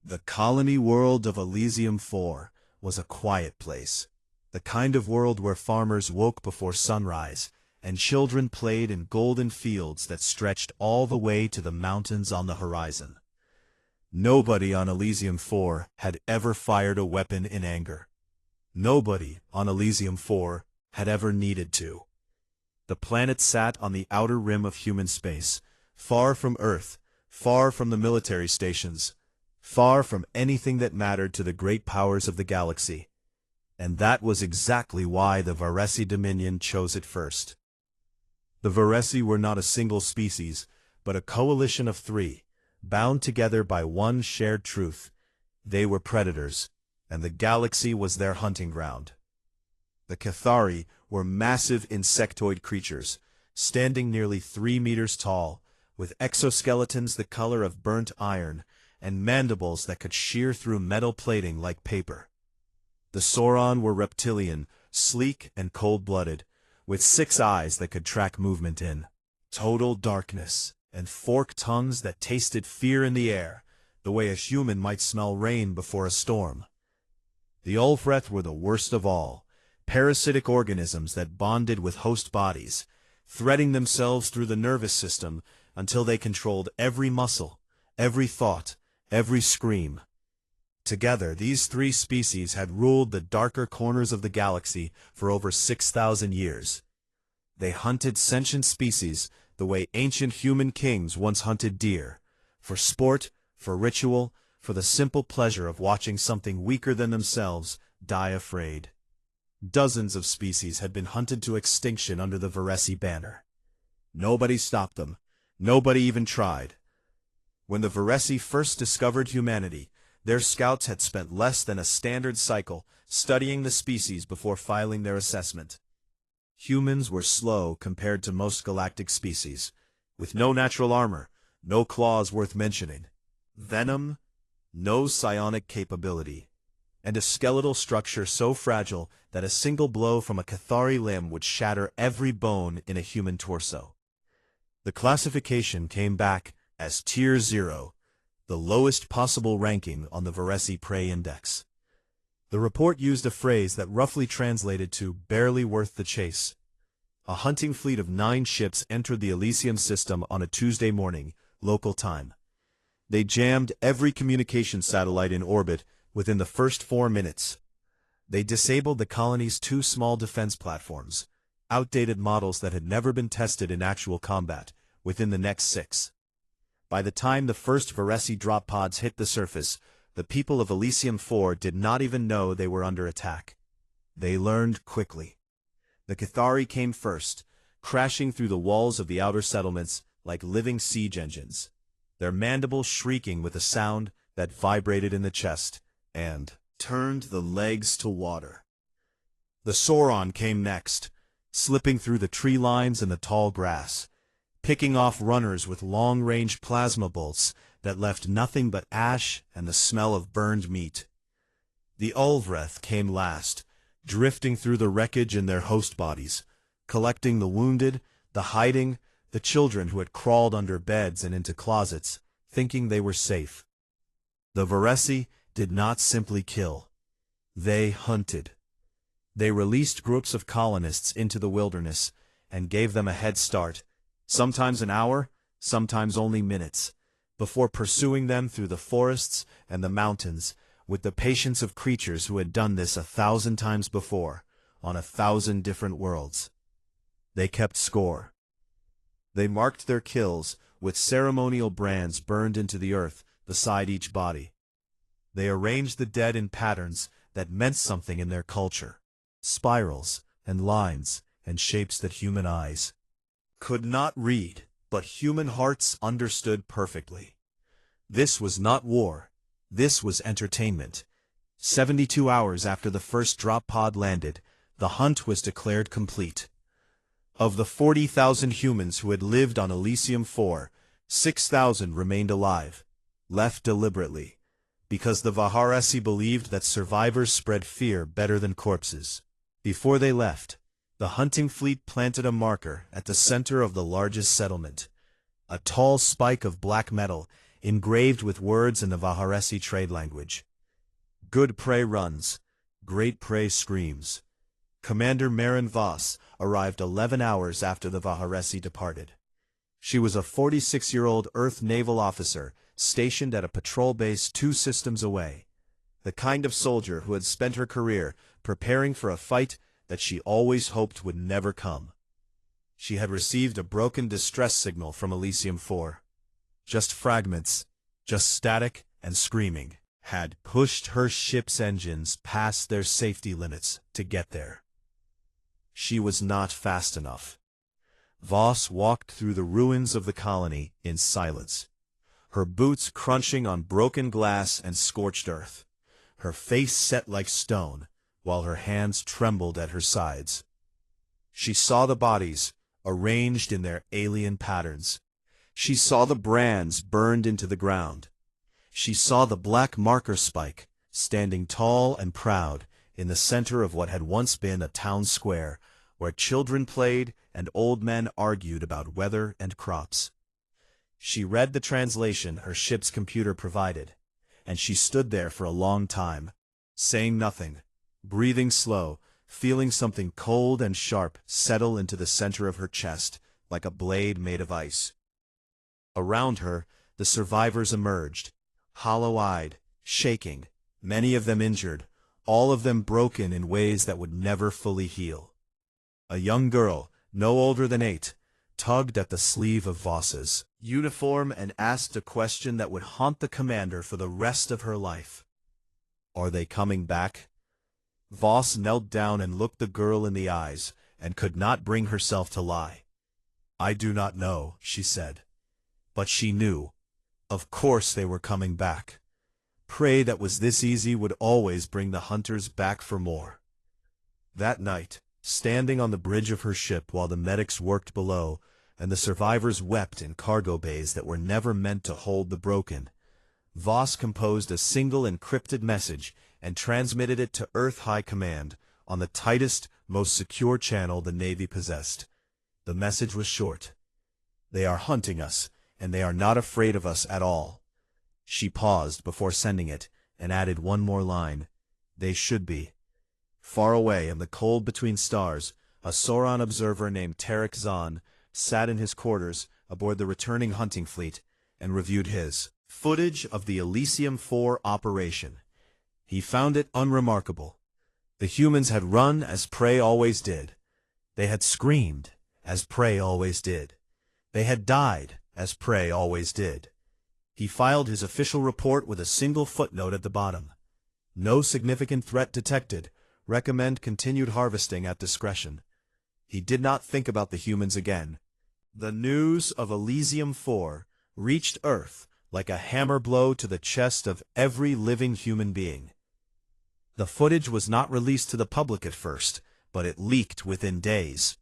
The colony world of Elysium 4 was a quiet place, the kind of world where farmers woke before sunrise, and children played in golden fields that stretched all the way to the mountains on the horizon. Nobody on Elysium 4 had ever fired a weapon in anger. Nobody on Elysium 4 had ever needed to. The planet sat on the outer rim of human space, far from Earth, far from the military stations, far from anything that mattered to the great powers of the galaxy. And that was exactly why the Varesi Dominion chose it first. The Varesi were not a single species, but a coalition of three, bound together by one shared truth. They were predators, and the galaxy was their hunting ground. The Cathari were massive insectoid creatures, standing nearly 3 meters tall, with exoskeletons the color of burnt iron, and mandibles that could shear through metal plating like paper. The Sauron were reptilian, sleek and cold-blooded, with 6 eyes that could track movement in total darkness, and forked tongues that tasted fear in the air, the way a human might smell rain before a storm. The Ulfreth were the worst of all, parasitic organisms that bonded with host bodies, threading themselves through the nervous system until they controlled every muscle, every thought, every scream. Together, these 3 species had ruled the darker corners of the galaxy for over 6,000 years. They hunted sentient species the way ancient human kings once hunted deer, for sport, for ritual, for the simple pleasure of watching something weaker than themselves die afraid. Dozens of species had been hunted to extinction under the Varesi banner. Nobody stopped them. Nobody even tried. When the Varesi first discovered humanity, their scouts had spent less than a standard cycle studying the species before filing their assessment. Humans were slow compared to most galactic species, with no natural armor, no claws worth mentioning, venom, no psionic capability, and a skeletal structure so fragile that a single blow from a Cathari limb would shatter every bone in a human torso. The classification came back as Tier 0, the lowest possible ranking on the Varesi Prey Index. The report used a phrase that roughly translated to barely worth the chase. A hunting fleet of 9 ships entered the Elysium system on a Tuesday morning, local time. They jammed every communication satellite in orbit within the first 4 minutes. They disabled the colony's 2 small defense platforms, outdated models that had never been tested in actual combat, within the next 6. By the time the first Varesi drop pods hit the surface, the people of Elysium 4 did not even know they were under attack. They learned quickly. The Cathari came first, crashing through the walls of the outer settlements like living siege engines, their mandibles shrieking with a sound that vibrated in the chest and turned the legs to water. The Sauron came next, slipping through the tree lines and the tall grass, picking off runners with long-range plasma bolts that left nothing but ash and the smell of burned meat. The Ulfreth came last, drifting through the wreckage in their host bodies, collecting the wounded, the hiding, the children who had crawled under beds and into closets, thinking they were safe. The Varesi did not simply kill. They hunted. They released groups of colonists into the wilderness and gave them a head start, sometimes an hour, sometimes only minutes, before pursuing them through the forests and the mountains with the patience of creatures who had done this 1,000 times before, on 1,000 different worlds. They kept score. They marked their kills with ceremonial brands burned into the earth beside each body. They arranged the dead in patterns that meant something in their culture, spirals and lines and shapes that human eyes could not read, but human hearts understood perfectly. This was not war. This was entertainment. 72 hours after the first drop pod landed, the hunt was declared complete. Of the 40,000 humans who had lived on Elysium 4, 6,000 remained alive, left deliberately, because the Varesi believed that survivors spread fear better than corpses. Before they left, the hunting fleet planted a marker at the center of the largest settlement, a tall spike of black metal engraved with words in the Vaharesi trade language. Good prey runs, great prey screams. Commander Marin Voss arrived 11 hours after the Vaharesi departed. She was a 46-year-old Earth naval officer stationed at a patrol base 2 systems away. The kind of soldier who had spent her career preparing for a fight that she always hoped would never come. She had received a broken distress signal from Elysium 4. Just fragments, just static and screaming, had pushed her ship's engines past their safety limits to get there. She was not fast enough. Voss walked through the ruins of the colony in silence, her boots crunching on broken glass and scorched earth, her face set like stone, while her hands trembled at her sides. She saw the bodies, arranged in their alien patterns. She saw the brands burned into the ground. She saw the black marker spike, standing tall and proud in the center of what had once been a town square, where children played and old men argued about weather and crops. She read the translation her ship's computer provided, and she stood there for a long time, saying nothing, breathing slow, feeling something cold and sharp settle into the center of her chest, like a blade made of ice. Around her, the survivors emerged, hollow-eyed, shaking, many of them injured, all of them broken in ways that would never fully heal. A young girl, no older than 8, tugged at the sleeve of Voss's uniform and asked a question that would haunt the commander for the rest of her life. "Are they coming back?" Voss knelt down and looked the girl in the eyes, and could not bring herself to lie. "I do not know," she said. But she knew. Of course they were coming back. Prey that was this easy would always bring the hunters back for more. That night, standing on the bridge of her ship while the medics worked below, and the survivors wept in cargo bays that were never meant to hold the broken, Voss composed a single encrypted message and transmitted it to Earth High Command on the tightest, most secure channel the Navy possessed. The message was short. "They are hunting us, and they are not afraid of us at all." She paused before sending it, and added one more line. "They should be." Far away in the cold between stars, a Sauron observer named Tarek Zahn sat in his quarters aboard the returning hunting fleet and reviewed his footage of the Elysium 4 operation. He found it unremarkable. The humans had run as prey always did. They had screamed as prey always did. They had died as prey always did. He filed his official report with a single footnote at the bottom. "No significant threat detected. Recommend continued harvesting at discretion." He did not think about the humans again. The news of Elysium 4 reached Earth like a hammer blow to the chest of every living human being. The footage was not released to the public at first, but it leaked within days.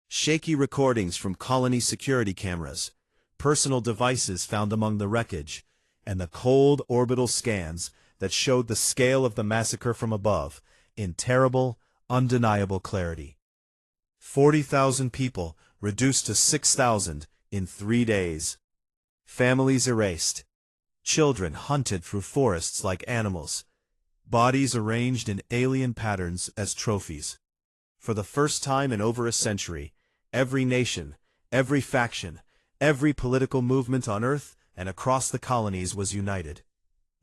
Shaky recordings from colony security cameras, personal devices found among the wreckage, and the cold orbital scans that showed the scale of the massacre from above in terrible, undeniable clarity. 40,000 people reduced to 6,000 in 3 days. Families erased. Children hunted through forests like animals. Bodies arranged in alien patterns as trophies. For the first time in over a century, every nation, every faction, every political movement on Earth and across the colonies was united.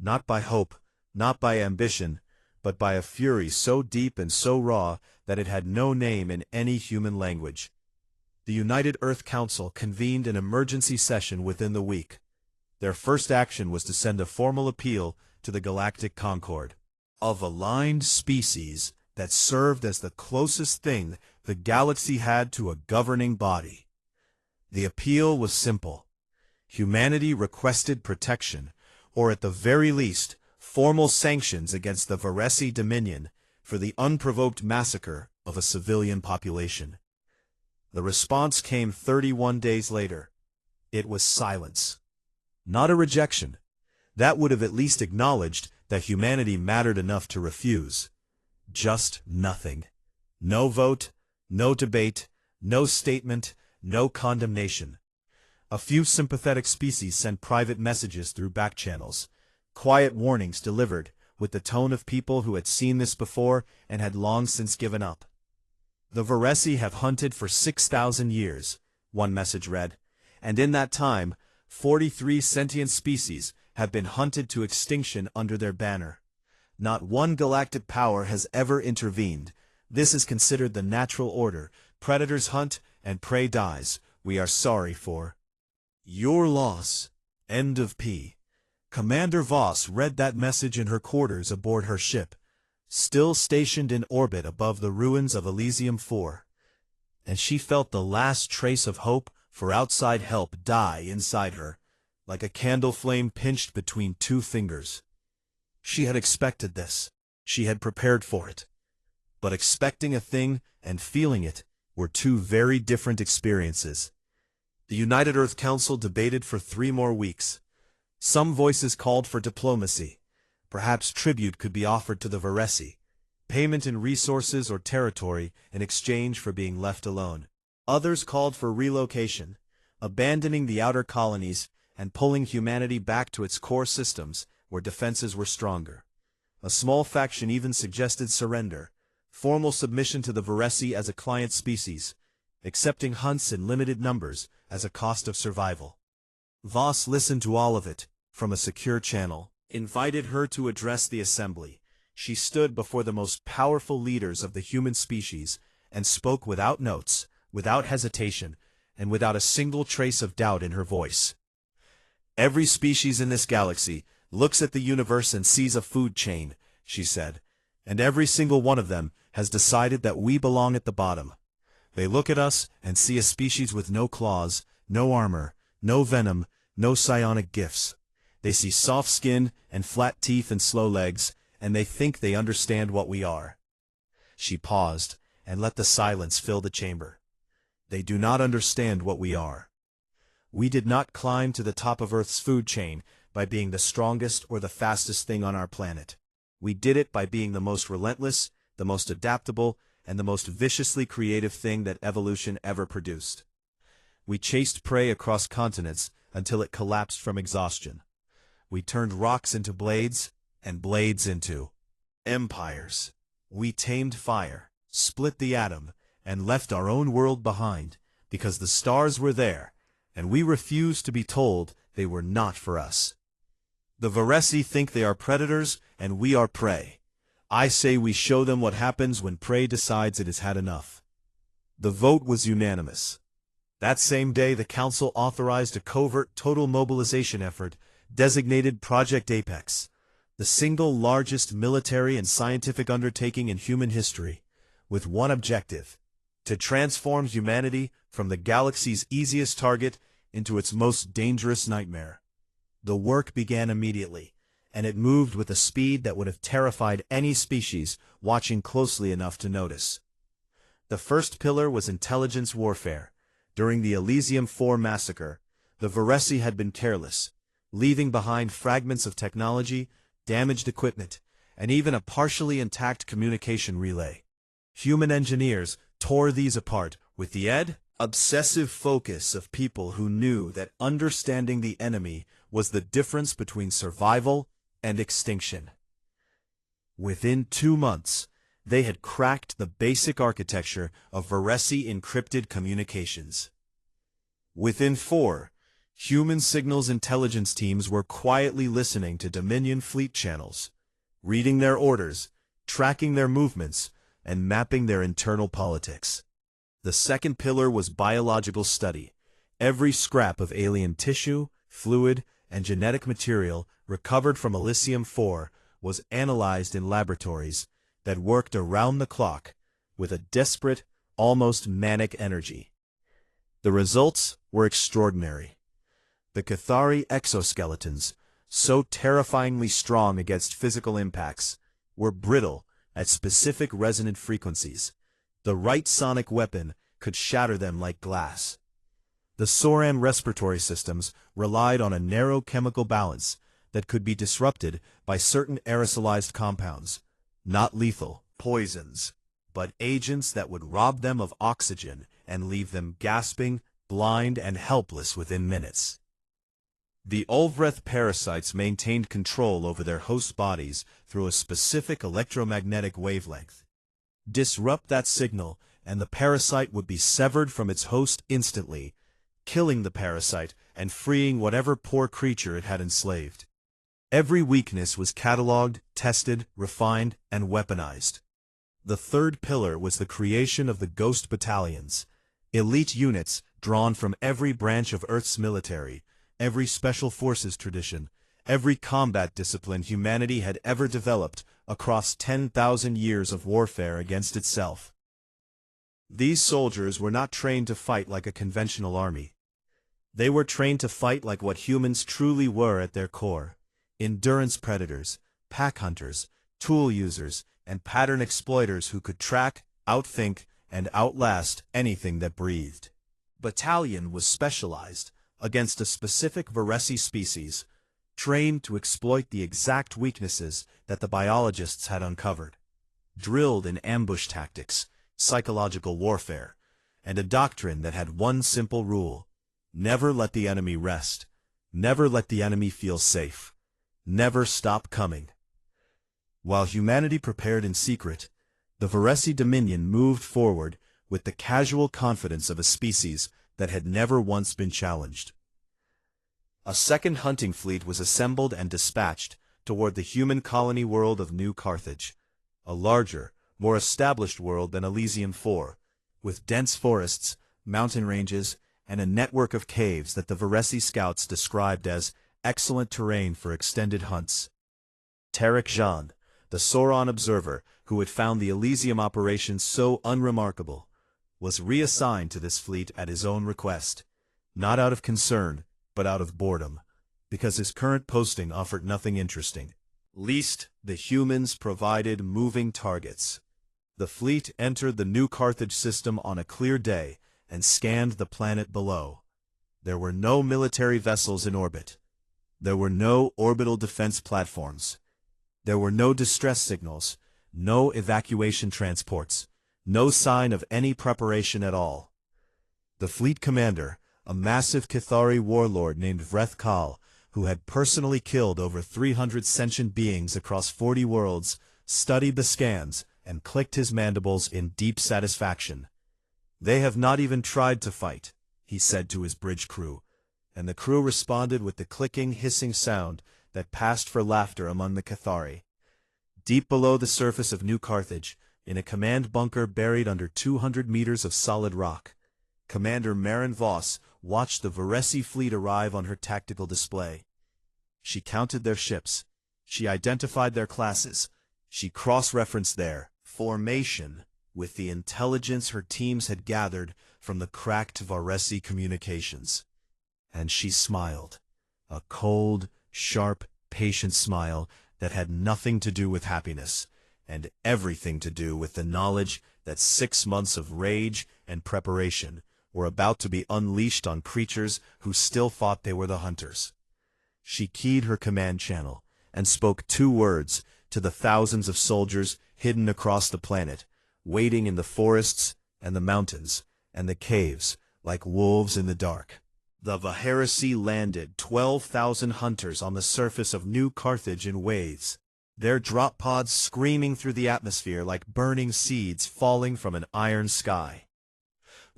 Not by hope, not by ambition, but by a fury so deep and so raw that it had no name in any human language. The United Earth Council convened an emergency session within the week. Their first action was to send a formal appeal to the Galactic Concord of aligned species that served as the closest thing the galaxy had to a governing body. The appeal was simple. Humanity requested protection, or at the very least, formal sanctions against the Varesi Dominion for the unprovoked massacre of a civilian population. The response came 31 days later. It was silence. Not a rejection. That would have at least acknowledged that humanity mattered enough to refuse. Just nothing. No vote, no debate, no statement, no condemnation. A few sympathetic species sent private messages through back channels, quiet warnings delivered with the tone of people who had seen this before and had long since given up. "The Varesi have hunted for 6,000 years, one message read, and in that time, 43 sentient species have been hunted to extinction under their banner. Not one galactic power has ever intervened. This is considered the natural order. Predators hunt and prey dies. We are sorry for your loss. End of P." Commander Voss read that message in her quarters aboard her ship, still stationed in orbit above the ruins of Elysium 4, and she felt the last trace of hope for outside help die inside her, like a candle flame pinched between two fingers. She had expected this. She had prepared for it. But expecting a thing and feeling it were two very different experiences. The United Earth Council debated for 3 more weeks. Some voices called for diplomacy. Perhaps tribute could be offered to the Varesi, payment in resources or territory in exchange for being left alone. Others called for relocation, abandoning the outer colonies and pulling humanity back to its core systems where defenses were stronger. A small faction even suggested surrender, formal submission to the Varesi as a client species, accepting hunts in limited numbers as a cost of survival. Voss listened to all of it from a secure channel, invited her to address the assembly. She stood before the most powerful leaders of the human species and spoke without notes, without hesitation, and without a single trace of doubt in her voice. "Every species in this galaxy looks at the universe and sees a food chain," she said, "and every single one of them has decided that we belong at the bottom. They look at us and see a species with no claws, no armor, no venom, no psionic gifts. They see soft skin and flat teeth and slow legs, and they think they understand what we are." She paused and let the silence fill the chamber. "They do not understand what we are. We did not climb to the top of Earth's food chain by being the strongest or the fastest thing on our planet. We did it by being the most relentless, the most adaptable, and the most viciously creative thing that evolution ever produced. We chased prey across continents until it collapsed from exhaustion. We turned rocks into blades, and blades into empires. We tamed fire, split the atom, and left our own world behind, because the stars were there, and we refused to be told they were not for us. The Varesi think they are predators, and we are prey. I say we show them what happens when prey decides it has had enough." The vote was unanimous. That same day, the Council authorized a covert total mobilization effort designated Project Apex, the single largest military and scientific undertaking in human history, with one objective: to transform humanity from the galaxy's easiest target into its most dangerous nightmare. The work began immediately, and it moved with a speed that would have terrified any species watching closely enough to notice. The first pillar was intelligence warfare. During the Elysium 4 massacre, the Varesi had been careless, leaving behind fragments of technology, damaged equipment, and even a partially intact communication relay. Human engineers tore these apart with the obsessive focus of people who knew that understanding the enemy was the difference between survival and extinction. Within 2 months, they had cracked the basic architecture of Varesi encrypted communications. Within 4, human signals intelligence teams were quietly listening to Dominion fleet channels, reading their orders, tracking their movements, and mapping their internal politics. The second pillar was biological study. Every scrap of alien tissue, fluid, and genetic material recovered from Elysium 4 was analyzed in laboratories that worked around the clock with a desperate, almost manic energy. The results were extraordinary. The Cathari exoskeletons, so terrifyingly strong against physical impacts, were brittle at specific resonant frequencies. The right sonic weapon could shatter them like glass. The Soran respiratory systems relied on a narrow chemical balance that could be disrupted by certain aerosolized compounds, not lethal poisons, but agents that would rob them of oxygen and leave them gasping, blind and helpless within minutes. The Ulvreth parasites maintained control over their host bodies through a specific electromagnetic wavelength. Disrupt that signal, and the parasite would be severed from its host instantly, killing the parasite and freeing whatever poor creature it had enslaved. Every weakness was catalogued, tested, refined, and weaponized. The third pillar was the creation of the Ghost Battalions, elite units drawn from every branch of Earth's military, every special forces tradition, every combat discipline humanity had ever developed across 10,000 years of warfare against itself. These soldiers were not trained to fight like a conventional army. They were trained to fight like what humans truly were at their core: endurance predators, pack hunters, tool users, and pattern exploiters who could track, outthink, and outlast anything that breathed. Battalion was specialized against a specific Varesi species, trained to exploit the exact weaknesses that the biologists had uncovered, drilled in ambush tactics, psychological warfare, and a doctrine that had one simple rule: never let the enemy rest, never let the enemy feel safe, never stop coming. While humanity prepared in secret, the Varesi Dominion moved forward with the casual confidence of a species that had never once been challenged. A second hunting fleet was assembled and dispatched toward the human colony world of New Carthage, a larger, more established world than Elysium IV, with dense forests, mountain ranges, and a network of caves that the Varesi scouts described as excellent terrain for extended hunts. Tarek Jean, the Sauron observer who had found the Elysium operation so unremarkable, was reassigned to this fleet at his own request, not out of concern, but out of boredom, because his current posting offered nothing interesting. Least the humans provided moving targets. The fleet entered the New Carthage system on a clear day and scanned the planet below. There were no military vessels in orbit. There were no orbital defense platforms. There were no distress signals, no evacuation transports, no sign of any preparation at all. The fleet commander, a massive Cathari warlord named Vreth Kal, who had personally killed over 300 sentient beings across 40 worlds, studied the scans and clicked his mandibles in deep satisfaction. "They have not even tried to fight," he said to his bridge crew, and the crew responded with the clicking, hissing sound that passed for laughter among the Cathari. Deep below the surface of New Carthage, in a command bunker buried under 200 meters of solid rock, Commander Marin Voss watched the Varesi fleet arrive on her tactical display. She counted their ships. She identified their classes. She cross-referenced their formation with the intelligence her teams had gathered from the cracked Varesi communications. And she smiled, a cold, sharp, patient smile that had nothing to do with happiness, and everything to do with the knowledge that 6 months of rage and preparation were about to be unleashed on creatures who still thought they were the hunters. She keyed her command channel and spoke 2 words to the thousands of soldiers hidden across the planet, waiting in the forests and the mountains and the caves like wolves in the dark. The Varesi landed 12,000 hunters on the surface of New Carthage in waves, their drop pods screaming through the atmosphere like burning seeds falling from an iron sky.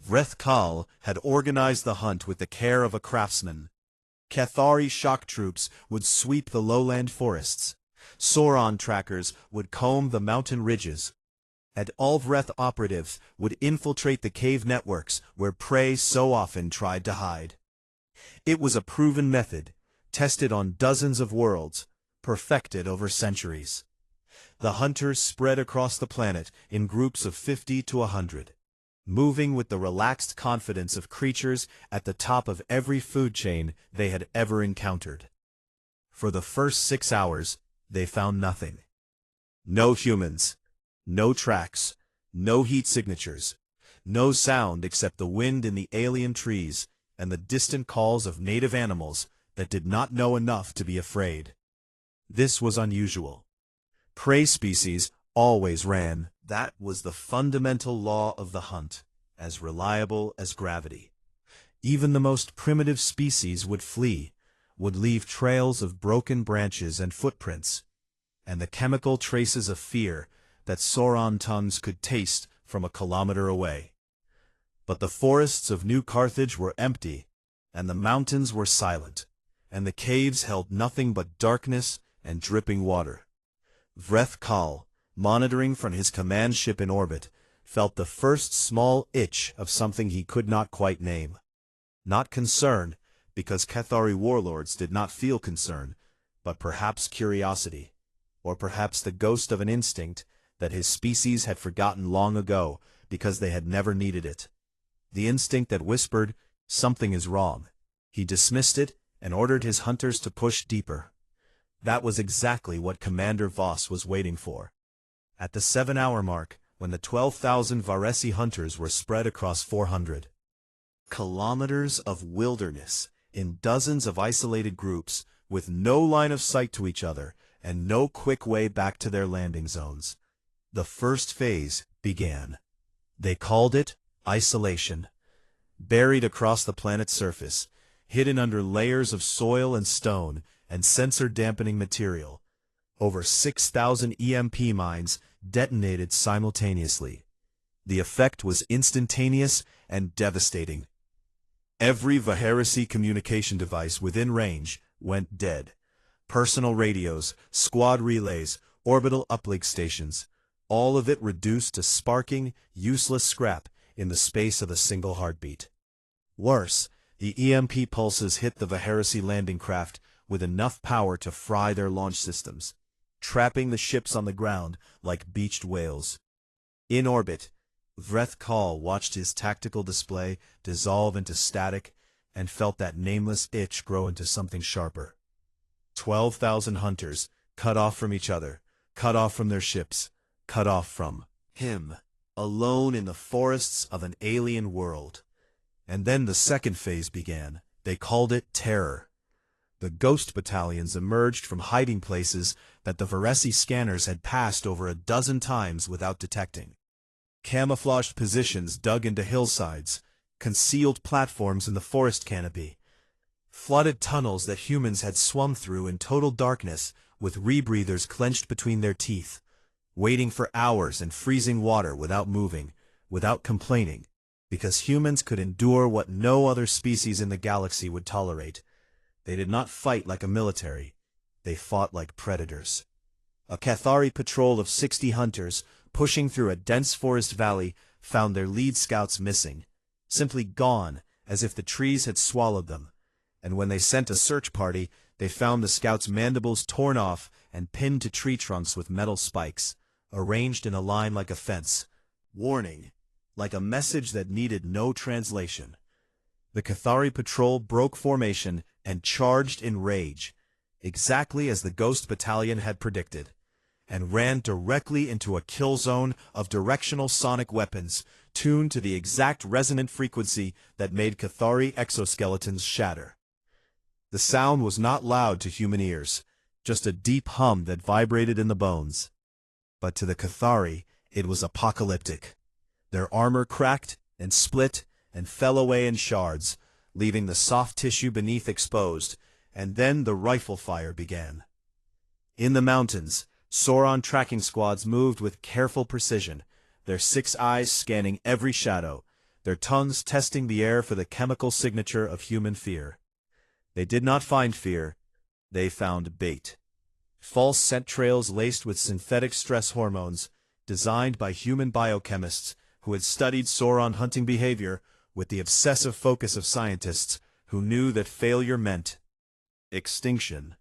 Vreth Kal had organized the hunt with the care of a craftsman. Cathari shock troops would sweep the lowland forests. Sauron trackers would comb the mountain ridges. And Ulvreth operatives would infiltrate the cave networks where prey so often tried to hide. It was a proven method, tested on dozens of worlds, perfected over centuries. The hunters spread across the planet in groups of 50 to 100. Moving with the relaxed confidence of creatures at the top of every food chain they had ever encountered. For the first 6 hours, they found nothing. No humans, no tracks, no heat signatures, no sound except the wind in the alien trees and the distant calls of native animals that did not know enough to be afraid. This was unusual. Prey species always ran. That was the fundamental law of the hunt, as reliable as gravity. Even the most primitive species would flee, would leave trails of broken branches and footprints, and the chemical traces of fear that Sauron tongues could taste from a kilometer away. But the forests of New Carthage were empty, and the mountains were silent, and the caves held nothing but darkness and dripping water. Vreth Kal, monitoring from his command ship in orbit, felt the first small itch of something he could not quite name. Not concern, because Cathari warlords did not feel concern, but perhaps curiosity, or perhaps the ghost of an instinct that his species had forgotten long ago because they had never needed it. The instinct that whispered, "Something is wrong." He dismissed it and ordered his hunters to push deeper. That was exactly what Commander Voss was waiting for. At the 7-hour mark, when the 12,000 Varesi hunters were spread across 400 kilometers of wilderness, in dozens of isolated groups, with no line of sight to each other, and no quick way back to their landing zones, the first phase began. They called it isolation. Buried across the planet's surface, hidden under layers of soil and stone and sensor-dampening material, over 6,000 EMP mines detonated simultaneously. The effect was instantaneous and devastating. Every Vaharisi communication device within range went dead. Personal radios, squad relays, orbital uplink stations, all of it reduced to sparking, useless scrap in the space of a single heartbeat. Worse, the EMP pulses hit the Vaharisi landing craft with enough power to fry their launch systems, trapping the ships on the ground like beached whales. In orbit, Vreth Kal watched his tactical display dissolve into static and felt that nameless itch grow into something sharper. 12,000 hunters, cut off from each other, cut off from their ships, cut off from him, alone in the forests of an alien world. And then the second phase began. They called it terror. The ghost battalions emerged from hiding places that the Varesi scanners had passed over a dozen times without detecting. Camouflaged positions dug into hillsides, concealed platforms in the forest canopy, flooded tunnels that humans had swum through in total darkness with rebreathers clenched between their teeth, waiting for hours in freezing water without moving, without complaining, because humans could endure what no other species in the galaxy would tolerate. They did not fight like a military. They fought like predators. A Cathari patrol of 60 hunters, pushing through a dense forest valley, found their lead scouts missing, simply gone, as if the trees had swallowed them. And when they sent a search party, they found the scouts' mandibles torn off and pinned to tree trunks with metal spikes, arranged in a line like a fence. Warning, like a message that needed no translation. The Cathari patrol broke formation and charged in rage, exactly as the Ghost Battalion had predicted, and ran directly into a kill zone of directional sonic weapons tuned to the exact resonant frequency that made Cathari exoskeletons shatter. The sound was not loud to human ears, just a deep hum that vibrated in the bones. But to the Cathari, it was apocalyptic. Their armor cracked and split and fell away in shards, leaving the soft tissue beneath exposed, and then the rifle fire began. In the mountains, Sauron tracking squads moved with careful precision, their 6 eyes scanning every shadow, their tongues testing the air for the chemical signature of human fear. They did not find fear, they found bait. False scent trails laced with synthetic stress hormones, designed by human biochemists who had studied Sauron hunting behavior with the obsessive focus of scientists who knew that failure meant extinction.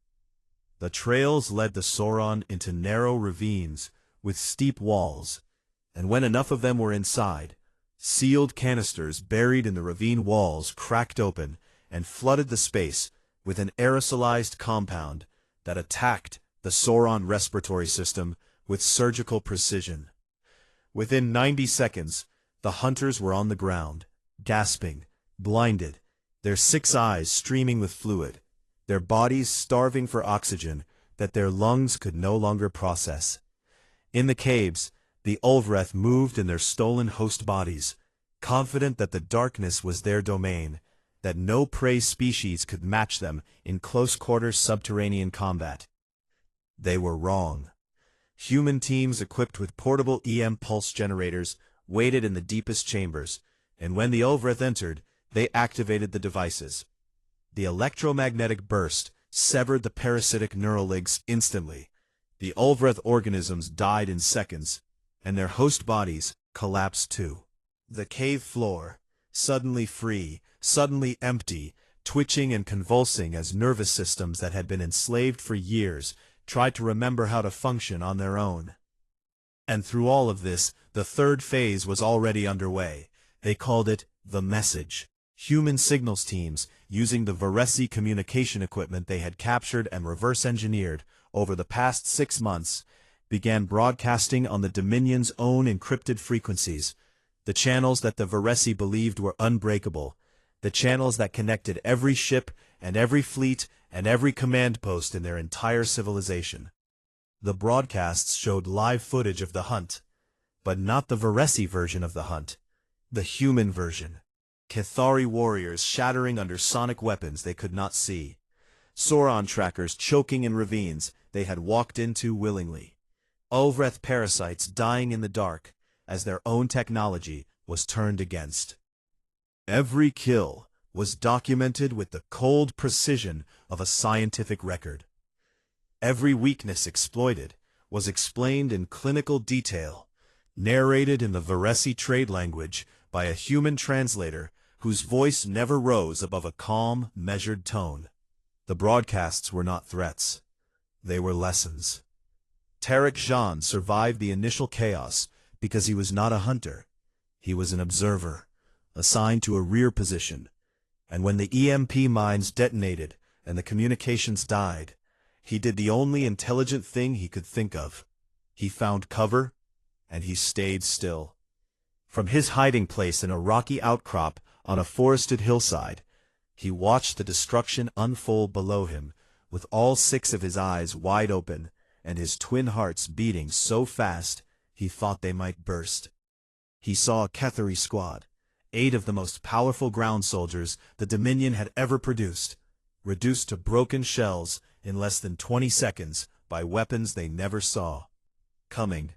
The trails led the Sauron into narrow ravines with steep walls, and when enough of them were inside, sealed canisters buried in the ravine walls cracked open and flooded the space with an aerosolized compound that attacked the Sauron respiratory system with surgical precision. Within 90 seconds, the hunters were on the ground, gasping, blinded, their 6 eyes streaming with fluid, their bodies starving for oxygen that their lungs could no longer process. In the caves, the Ulvreth moved in their stolen host bodies, confident that the darkness was their domain, that no prey species could match them in close-quarters subterranean combat. They were wrong. Human teams equipped with portable EM pulse generators waited in the deepest chambers, and when the Ulvreth entered, they activated the devices. The electromagnetic burst severed the parasitic neural links instantly. The Ulvreth organisms died in seconds, and their host bodies collapsed too. The cave floor, suddenly free, suddenly empty, twitching and convulsing as nervous systems that had been enslaved for years tried to remember how to function on their own. And through all of this, the third phase was already underway. They called it the message. Human signals teams, using the Varesi communication equipment they had captured and reverse-engineered over the past 6 months, began broadcasting on the Dominion's own encrypted frequencies, the channels that the Varesi believed were unbreakable, the channels that connected every ship and every fleet and every command post in their entire civilization. The broadcasts showed live footage of the hunt, but not the Varesi version of the hunt, the human version. Cathari warriors shattering under sonic weapons they could not see. Sauron trackers choking in ravines they had walked into willingly. Ulvreth parasites dying in the dark as their own technology was turned against. Every kill was documented with the cold precision of a scientific record. Every weakness exploited was explained in clinical detail, narrated in the Varesi trade language by a human translator whose voice never rose above a calm, measured tone. The broadcasts were not threats. They were lessons. Tarek Jean survived the initial chaos because he was not a hunter. He was an observer, assigned to a rear position. And when the EMP mines detonated and the communications died, he did the only intelligent thing he could think of. He found cover, and he stayed still. From his hiding place in a rocky outcrop on a forested hillside, he watched the destruction unfold below him, with all 6 of his eyes wide open and his twin hearts beating so fast he thought they might burst. He saw a Cathari squad, 8 of the most powerful ground soldiers the Dominion had ever produced, reduced to broken shells in less than 20 seconds by weapons they never saw coming.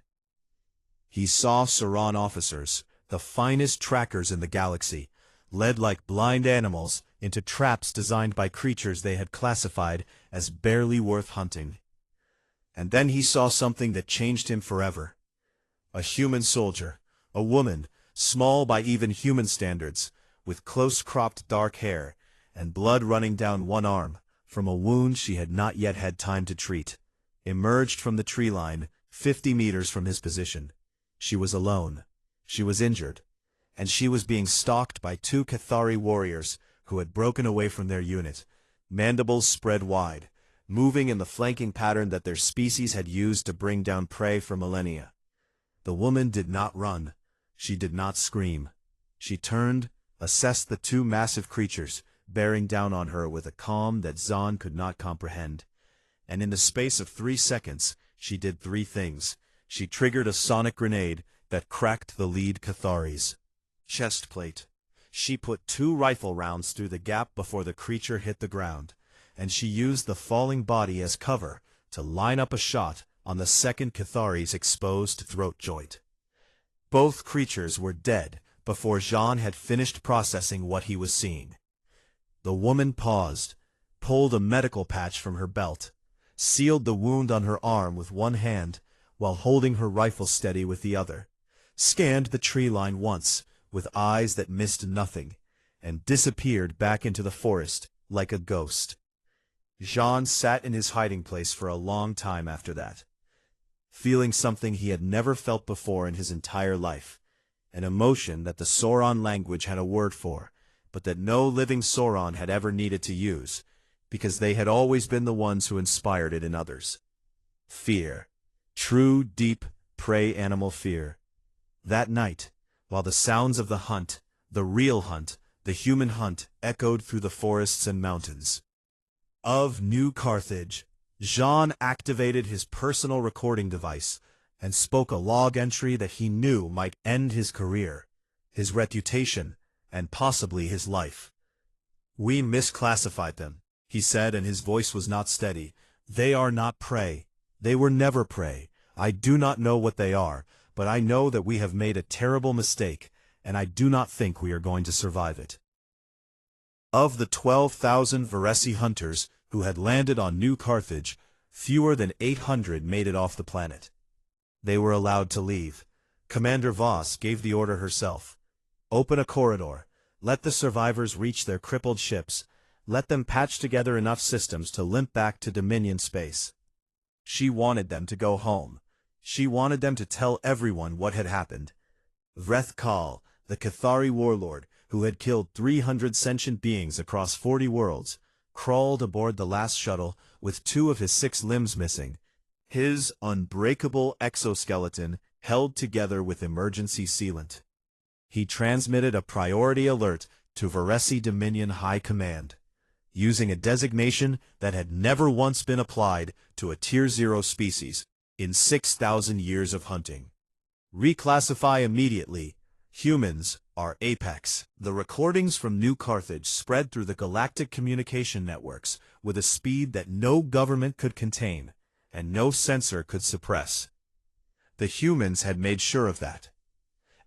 He saw Sauron officers, the finest trackers in the galaxy, led like blind animals into traps designed by creatures they had classified as barely worth hunting. And then he saw something that changed him forever. A human soldier, a woman, small by even human standards, with close-cropped dark hair and blood running down one arm from a wound she had not yet had time to treat, emerged from the tree line 50 meters from his position. She was alone. She was injured, and she was being stalked by 2 Cathari warriors who had broken away from their unit, mandibles spread wide, moving in the flanking pattern that their species had used to bring down prey for millennia. The woman did not run. She did not scream. She turned, assessed the 2 massive creatures, bearing down on her with a calm that Zahn could not comprehend. And in the space of 3 seconds, she did 3 things. She triggered a sonic grenade that cracked the lead Cathari's chest plate. She put 2 rifle rounds through the gap before the creature hit the ground, and she used the falling body as cover to line up a shot on the second Cathari's exposed throat joint. Both creatures were dead before Jean had finished processing what he was seeing. The woman paused, pulled a medical patch from her belt, sealed the wound on her arm with one hand while holding her rifle steady with the other, scanned the tree line once with eyes that missed nothing, and disappeared back into the forest like a ghost. Jean sat in his hiding place for a long time after that, feeling something he had never felt before in his entire life, an emotion that the Sauron language had a word for, but that no living Sauron had ever needed to use, because they had always been the ones who inspired it in others. Fear. True, deep, prey animal fear. That night, while the sounds of the hunt, the real hunt, the human hunt, echoed through the forests and mountains of New Carthage, Jean activated his personal recording device and spoke a log entry that he knew might end his career, his reputation, and possibly his life. "We misclassified them," he said, and his voice was not steady. "They are not prey. They were never prey. I do not know what they are, but I know that we have made a terrible mistake, and I do not think we are going to survive it." Of the 12,000 Varesi hunters who had landed on New Carthage, fewer than 800 made it off the planet. They were allowed to leave. Commander Voss gave the order herself. "Open a corridor. Let the survivors reach their crippled ships. Let them patch together enough systems to limp back to Dominion space." She wanted them to go home. She wanted them to tell everyone what had happened. Vreth Kal, the Cathari warlord, who had killed 300 sentient beings across 40 worlds, crawled aboard the last shuttle with 2 of his 6 limbs missing, his unbreakable exoskeleton held together with emergency sealant. He transmitted a priority alert to Varesi Dominion High Command, using a designation that had never once been applied to a Tier 0 species in 6,000 years of hunting. "Reclassify immediately. Humans are apex." The recordings from New Carthage spread through the galactic communication networks with a speed that no government could contain and no censor could suppress. The humans had made sure of that.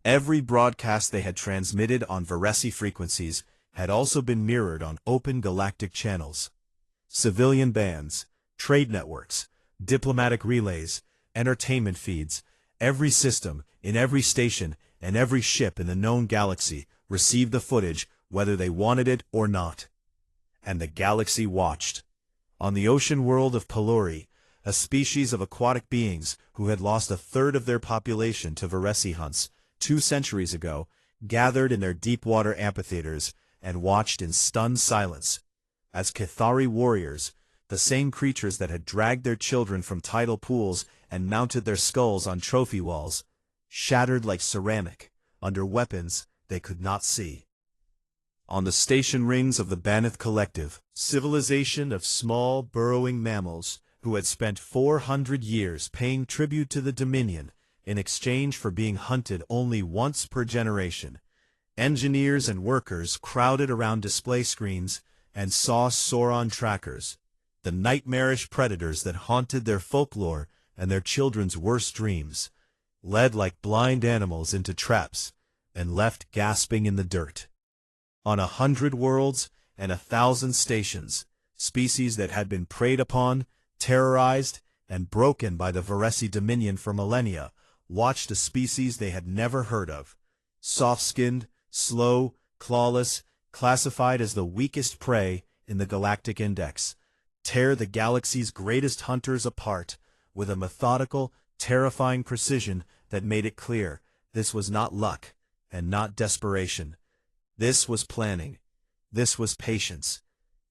Every broadcast they had transmitted on Varesi frequencies had also been mirrored on open galactic channels. Civilian bands, trade networks, diplomatic relays, entertainment feeds, every system, in every station, and every ship in the known galaxy received the footage whether they wanted it or not. And the galaxy watched. On the ocean world of Pelori, a species of aquatic beings who had lost a third of their population to Varesi hunts 2 centuries ago, gathered in their deep-water amphitheaters and watched in stunned silence, as Cathari warriors, the same creatures that had dragged their children from tidal pools and mounted their skulls on trophy walls, shattered like ceramic, under weapons they could not see. On the station rings of the Banith Collective, civilization of small, burrowing mammals who had spent 400 years paying tribute to the Dominion in exchange for being hunted only once per generation, engineers and workers crowded around display screens and saw Sauron trackers, the nightmarish predators that haunted their folklore and their children's worst dreams, led like blind animals into traps and left gasping in the dirt. On 100 worlds and 1,000 stations, species that had been preyed upon, terrorized, and broken by the Varesi Dominion for millennia watched a species they had never heard of, soft-skinned, slow, clawless, classified as the weakest prey in the Galactic Index, tear the galaxy's greatest hunters apart with a methodical, terrifying precision that made it clear this was not luck and not desperation. This was planning. This was patience.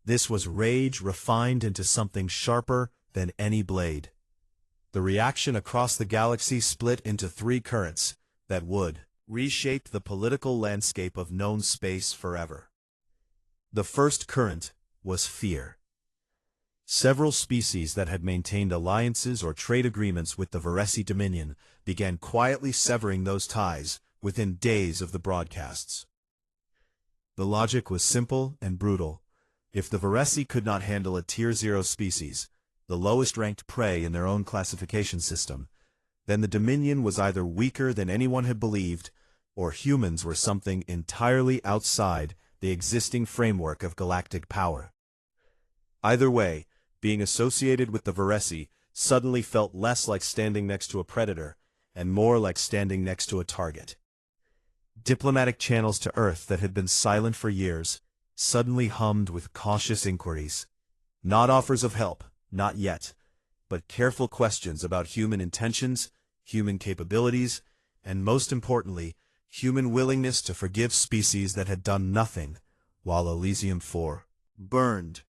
This was rage refined into something sharper than any blade. The reaction across the galaxy split into 3 currents that would reshape the political landscape of known space forever. The first current was fear. Several species that had maintained alliances or trade agreements with the Varesi Dominion began quietly severing those ties within days of the broadcasts. The logic was simple and brutal. If the Varesi could not handle a Tier 0 species, the lowest-ranked prey in their own classification system, then the Dominion was either weaker than anyone had believed, or humans were something entirely outside the existing framework of galactic power. Either way, being associated with the Varesi suddenly felt less like standing next to a predator and more like standing next to a target. Diplomatic channels to Earth that had been silent for years suddenly hummed with cautious inquiries. Not offers of help, not yet, but careful questions about human intentions, human capabilities, and most importantly, human willingness to forgive species that had done nothing while Elysium 4 burned.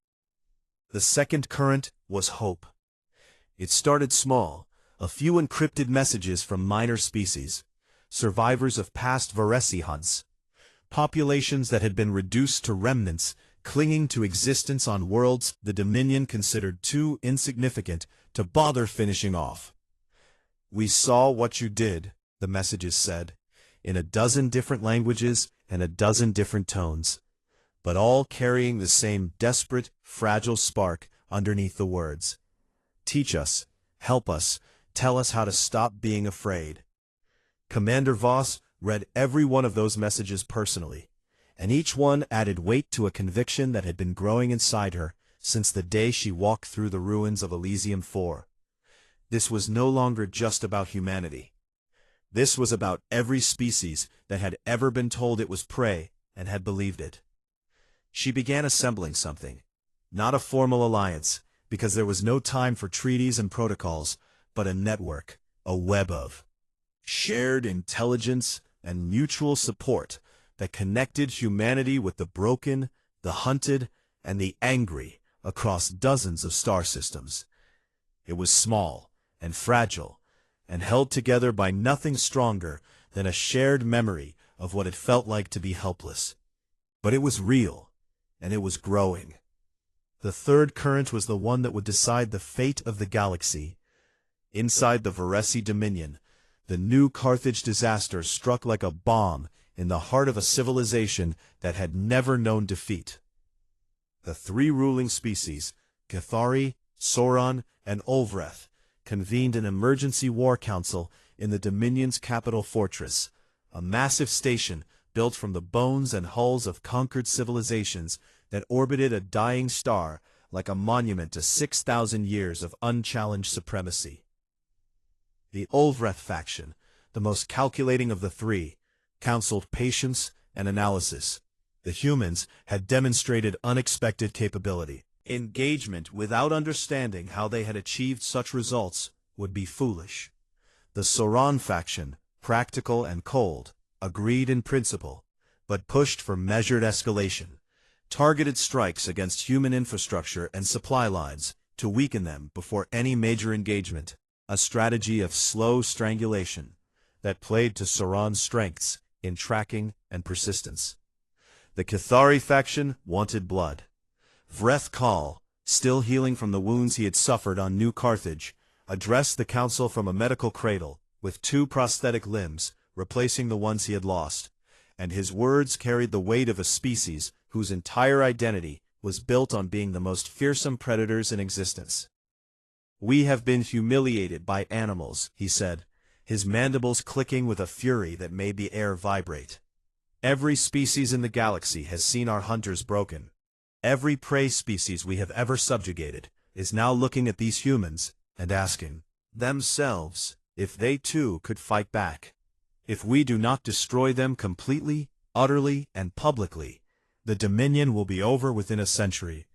The second current was hope. It started small, a few encrypted messages from minor species, survivors of past Varesi hunts, populations that had been reduced to remnants clinging to existence on worlds the Dominion considered too insignificant to bother finishing off. "We saw what you did," the messages said, in a dozen different languages and a dozen different tones. but all carrying the same desperate, fragile spark underneath the words. Teach us, help us, tell us how to stop being afraid. Commander Voss read every one of those messages personally, and each one added weight to a conviction that had been growing inside her since the day she walked through the ruins of Elysium 4. This was no longer just about humanity. This was about every species that had ever been told it was prey and had believed it. She began assembling something, not a formal alliance, because there was no time for treaties and protocols, but a network, a web of shared intelligence and mutual support that connected humanity with the broken, the hunted, and the angry across dozens of star systems. It was small and fragile, and held together by nothing stronger than a shared memory of what it felt like to be helpless. But it was real, and it was growing. The third current was the one that would decide the fate of the galaxy. Inside the Varese Dominion, the new Carthage disaster struck like a bomb in the heart of a civilization that had never known defeat. The three ruling species, Cathari, Sauron, and Ulvreth, convened an emergency war council in the Dominion's capital fortress, a massive station built from the bones and hulls of conquered civilizations that orbited a dying star like a monument to 6,000 years of unchallenged supremacy. The Ulvreth faction, the most calculating of the three, counseled patience and analysis. The humans had demonstrated unexpected capability. Engagement without understanding how they had achieved such results would be foolish. The Sauron faction, practical and cold, agreed in principle, but pushed for measured escalation, targeted strikes against human infrastructure and supply lines to weaken them before any major engagement, a strategy of slow strangulation that played to Sauron's strengths in tracking and persistence. The Cathari faction wanted blood. Vreth Kal, still healing from the wounds he had suffered on New Carthage, addressed the council from a medical cradle, with 2 prosthetic limbs, replacing the ones he had lost, and his words carried the weight of a species whose entire identity was built on being the most fearsome predators in existence. "We have been humiliated by animals," he said, his mandibles clicking with a fury that made the air vibrate. "Every species in the galaxy has seen our hunters broken. Every prey species we have ever subjugated is now looking at these humans and asking themselves if they too could fight back. If we do not destroy them completely, utterly, and publicly, the Dominion will be over within a century.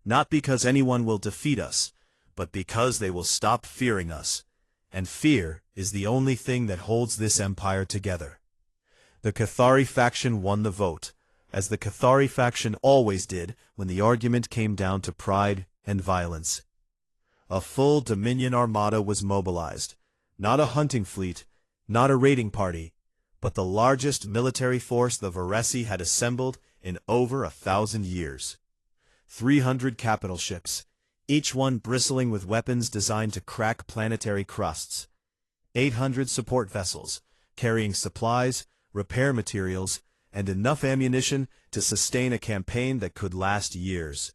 Not because anyone will defeat us, but because they will stop fearing us. And fear is the only thing that holds this empire together." The Cathari faction won the vote, as the Cathari faction always did when the argument came down to pride and violence. A full Dominion armada was mobilized, not a hunting fleet, not a raiding party, but the largest military force the Varese had assembled in over 1,000 years. 300 capital ships, each one bristling with weapons designed to crack planetary crusts. 800 support vessels, carrying supplies, repair materials, and enough ammunition to sustain a campaign that could last years.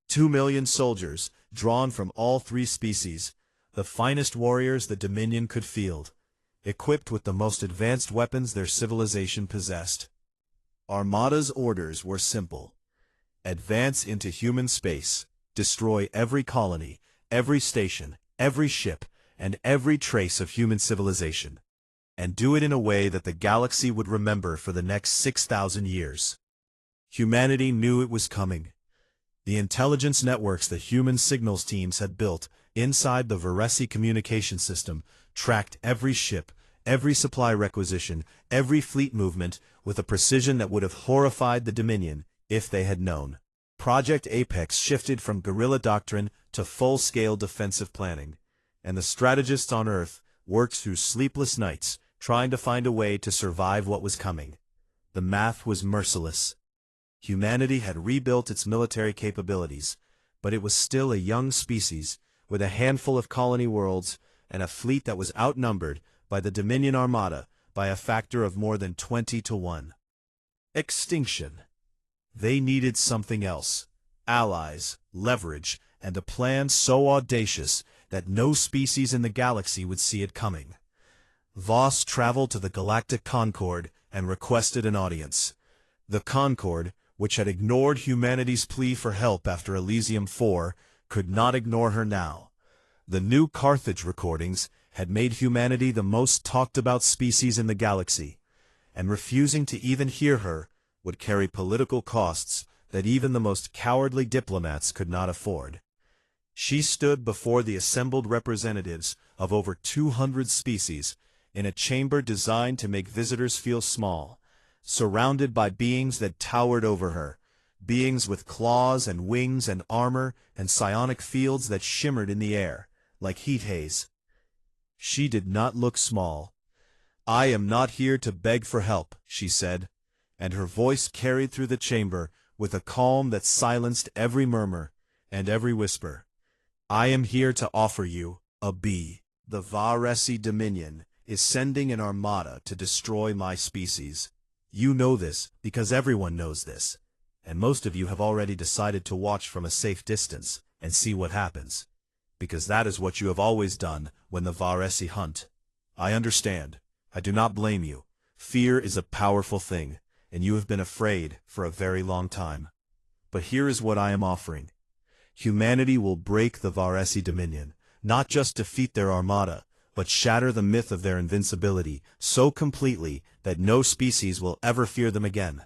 2 million soldiers, drawn from all 3 species, the finest warriors the Dominion could field, equipped with the most advanced weapons their civilization possessed. Armada's orders were simple: advance into human space, destroy every colony, every station, every ship, and every trace of human civilization, and do it in a way that the galaxy would remember for the next 6,000 years. Humanity knew it was coming. The intelligence networks the human signals teams had built inside the Varese communication system tracked every ship, every supply requisition, every fleet movement with a precision that would have horrified the Dominion if they had known. Project Apex shifted from guerrilla doctrine to full-scale defensive planning, and the strategists on Earth worked through sleepless nights trying to find a way to survive what was coming. The math was merciless. Humanity had rebuilt its military capabilities, but it was still a young species with a handful of colony worlds and a fleet that was outnumbered by the Dominion Armada by a factor of more than 20 to 1. Extinction. They needed something else: allies, leverage, and a plan so audacious that no species in the galaxy would see it coming. Voss traveled to the Galactic Concord and requested an audience. The Concord, which had ignored humanity's plea for help after Elysium 4, could not ignore her now. The new Carthage recordings had made humanity the most talked-about species in the galaxy, and refusing to even hear her would carry political costs that even the most cowardly diplomats could not afford. She stood before the assembled representatives of over 200 species in a chamber designed to make visitors feel small, surrounded by beings that towered over her, beings with claws and wings and armor and psionic fields that shimmered in the air, like heat haze. She did not look small. "I am not here to beg for help," she said, and her voice carried through the chamber with a calm that silenced every murmur and every whisper. "I am here to offer you a bee. The Varesi Dominion is sending an armada to destroy my species. You know this because everyone knows this, and most of you have already decided to watch from a safe distance and see what happens, because that is what you have always done when the Varesi hunt. I understand. I do not blame you. Fear is a powerful thing, and you have been afraid for a very long time. But here is what I am offering. Humanity will break the Varesi Dominion, not just defeat their armada, but shatter the myth of their invincibility so completely that no species will ever fear them again.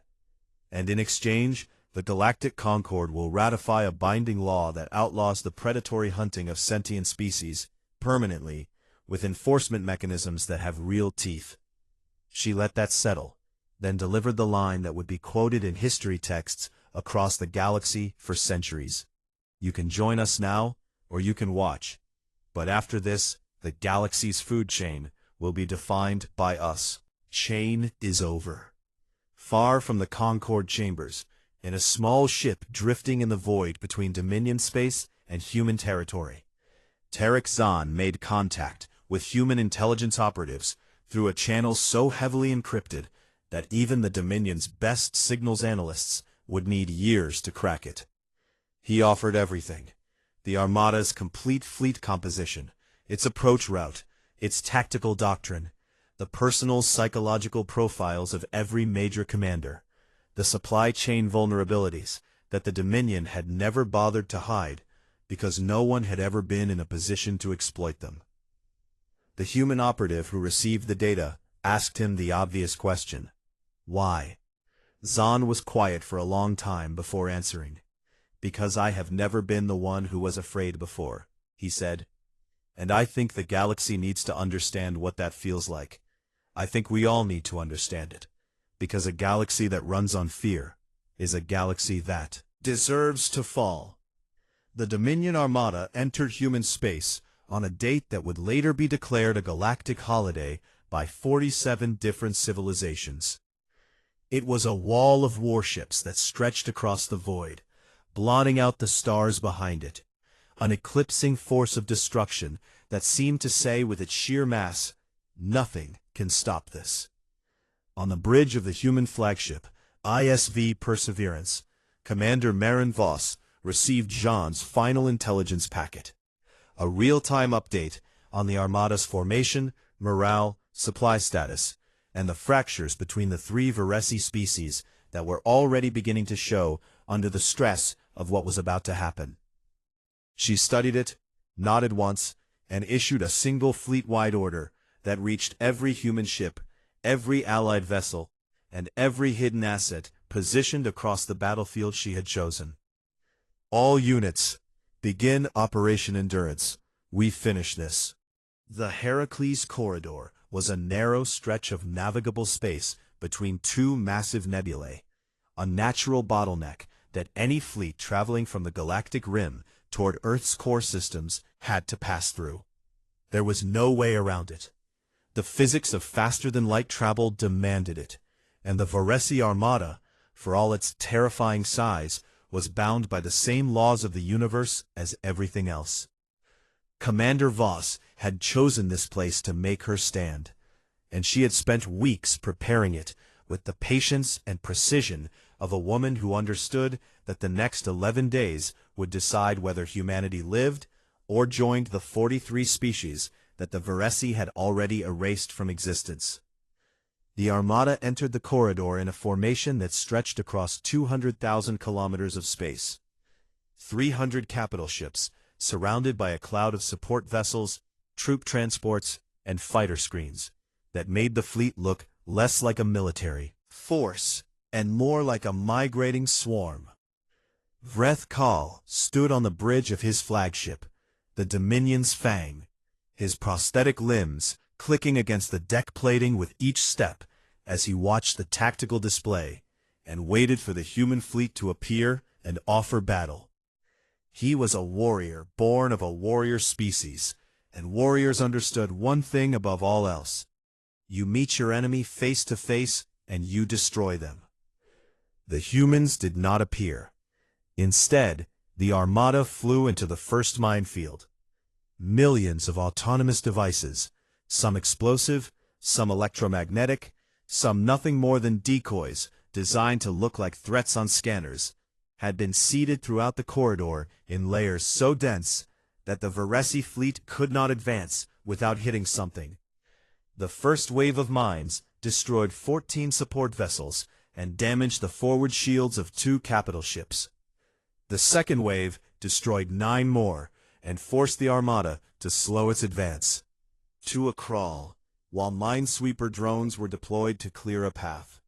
And in exchange, the Galactic Concord will ratify a binding law that outlaws the predatory hunting of sentient species, permanently, with enforcement mechanisms that have real teeth." She let that settle, then delivered the line that would be quoted in history texts across the galaxy for centuries. "You can join us now, or you can watch. But after this, the galaxy's food chain will be defined by us." Chain is over. Far from the Concord chambers, in a small ship drifting in the void between Dominion space and human territory, Tarek Zahn made contact with human intelligence operatives through a channel so heavily encrypted that even the Dominion's best signals analysts would need years to crack it. He offered everything: the Armada's complete fleet composition, its approach route, its tactical doctrine, the personal psychological profiles of every major commander, the supply chain vulnerabilities that the Dominion had never bothered to hide because no one had ever been in a position to exploit them. The human operative who received the data asked him the obvious question: why? Zahn was quiet for a long time before answering. "Because I have never been the one who was afraid before," he said. "And I think the galaxy needs to understand what that feels like. I think we all need to understand it, because a galaxy that runs on fear is a galaxy that deserves to fall." The Dominion Armada entered human space on a date that would later be declared a galactic holiday by 47 different civilizations. It was a wall of warships that stretched across the void, blotting out the stars behind it, an eclipsing force of destruction that seemed to say with its sheer mass, "Nothing can stop this." On the bridge of the human flagship, ISV Perseverance, Commander Marin Voss received Jean's final intelligence packet, a real-time update on the Armada's formation, morale, supply status, and the fractures between the three Varesi species that were already beginning to show under the stress of what was about to happen. She studied it, nodded once, and issued a single fleet-wide order that reached every human ship, every allied vessel, and every hidden asset positioned across the battlefield she had chosen. "All units, begin Operation Endurance. We finish this." The Heracles Corridor was a narrow stretch of navigable space between two massive nebulae, a natural bottleneck that any fleet traveling from the galactic rim toward Earth's core systems had to pass through. There was no way around it. The physics of faster-than-light travel demanded it, and the Varesi Armada, for all its terrifying size, was bound by the same laws of the universe as everything else. Commander Voss had chosen this place to make her stand, and she had spent weeks preparing it with the patience and precision of a woman who understood that the next 11 days would decide whether humanity lived or joined the 43 species that the Varesi had already erased from existence. The Armada entered the corridor in a formation that stretched across 200,000 kilometers of space. 300 capital ships, surrounded by a cloud of support vessels, troop transports, and fighter screens, that made the fleet look less like a military force and more like a migrating swarm. Vreth Kal stood on the bridge of his flagship, the Dominion's Fang, his prosthetic limbs clicking against the deck plating with each step as he watched the tactical display and waited for the human fleet to appear and offer battle. He was a warrior born of a warrior species, and warriors understood one thing above all else. You meet your enemy face to face and you destroy them. The humans did not appear. Instead, the Armada flew into the first minefield. Millions of autonomous devices, some explosive, some electromagnetic, some nothing more than decoys designed to look like threats on scanners, had been seeded throughout the corridor in layers so dense that the Varesi fleet could not advance without hitting something. The first wave of mines destroyed 14 support vessels and damaged the forward shields of 2 capital ships. The second wave destroyed 9 more and forced the Armada to slow its advance to a crawl, while minesweeper drones were deployed to clear a path.